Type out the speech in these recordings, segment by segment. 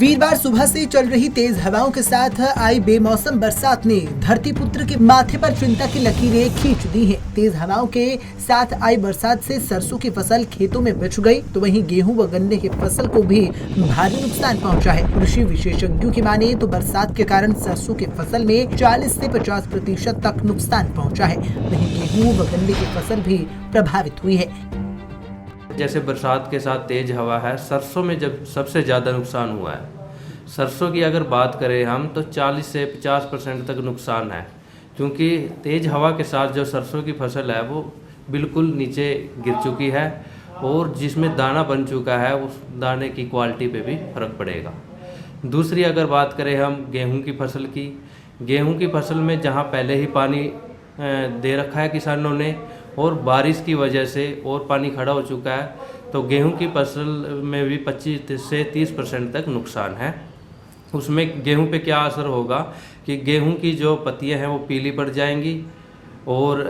वीरवार सुबह से चल रही तेज हवाओं के साथ आई बेमौसम बरसात ने धरती पुत्र के माथे पर चिंता की लकीरें खींच दी हैं। तेज हवाओं के साथ आई बरसात से सरसों की फसल खेतों में बिछ गई, तो वहीं गेहूं व गन्ने की फसल को भी भारी नुकसान पहुंचा है। कृषि विशेषज्ञों की माने तो बरसात के कारण सरसों की फसल में 40 से 50% तक नुकसान पहुँचा है। वहीं गेहूं व गन्ने की फसल भी प्रभावित हुई है। जैसे बरसात के साथ तेज़ हवा है, सरसों में जब सबसे ज़्यादा नुकसान हुआ है। सरसों की अगर बात करें हम तो 40 से 50% तक नुकसान है, क्योंकि तेज़ हवा के साथ जो सरसों की फसल है वो बिल्कुल नीचे गिर चुकी है और जिसमें दाना बन चुका है उस दाने की क्वालिटी पे भी फ़र्क पड़ेगा। दूसरी अगर बात करें हम गेहूं की फसल की, गेहूं की फसल में जहां पहले ही पानी दे रखा है किसानों ने और बारिश की वजह से और पानी खड़ा हो चुका है, तो गेहूं की फसल में भी 25 से 30% तक नुकसान है। उसमें गेहूं पे क्या असर होगा कि गेहूं की जो पत्तियां हैं वो पीली पड़ जाएंगी और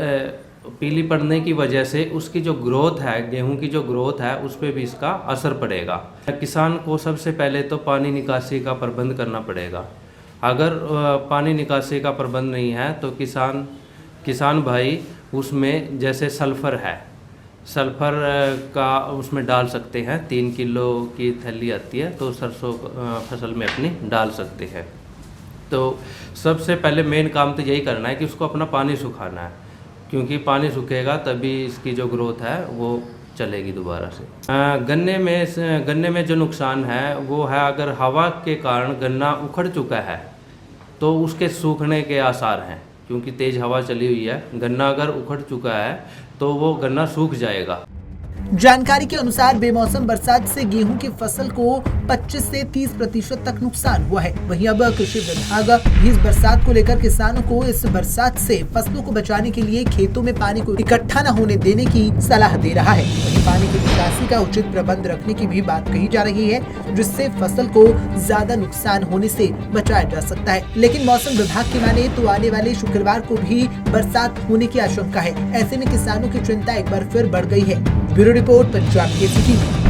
पीली पड़ने की वजह से उसकी जो ग्रोथ है, गेहूं की जो ग्रोथ है उस पर भी इसका असर पड़ेगा। किसान को सबसे पहले तो पानी निकासी का प्रबंध करना पड़ेगा। अगर पानी निकासी का प्रबंध नहीं है तो किसान भाई उसमें जैसे सल्फ़र है, सल्फ़र का उसमें डाल सकते हैं। 3 किलो की थैली आती है तो सरसों फसल में अपनी डाल सकते हैं। तो सबसे पहले मेन काम तो यही करना है कि उसको अपना पानी सुखाना है, क्योंकि पानी सूखेगा तभी इसकी जो ग्रोथ है वो चलेगी दोबारा से। गन्ने में जो नुकसान है वो है, अगर हवा के कारण गन्ना उखड़ चुका है तो उसके सूखने के आसार हैं, क्योंकि तेज़ हवा चली हुई है। गन्ना अगर उखड़ चुका है तो वो गन्ना सूख जाएगा। जानकारी के अनुसार बेमौसम बरसात से गेहूं की फसल को 25 से 30% तक नुकसान हुआ है। वहीं अब कृषि विभाग भी इस बरसात को लेकर किसानों को इस बरसात से फसलों को बचाने के लिए खेतों में पानी को इकट्ठा न होने देने की सलाह दे रहा है। वहीं पानी की निकासी का उचित प्रबंध रखने की भी बात कही जा रही है, जिससे फसल को ज्यादा नुकसान होने से बचाया जा सकता है। लेकिन मौसम विभाग की माने तो आने वाले शुक्रवार को भी बरसात होने की आशंका है। ऐसे में किसानों की चिंता एक बार फिर बढ़ गई है। Bureau report, Punjab Kesari TV.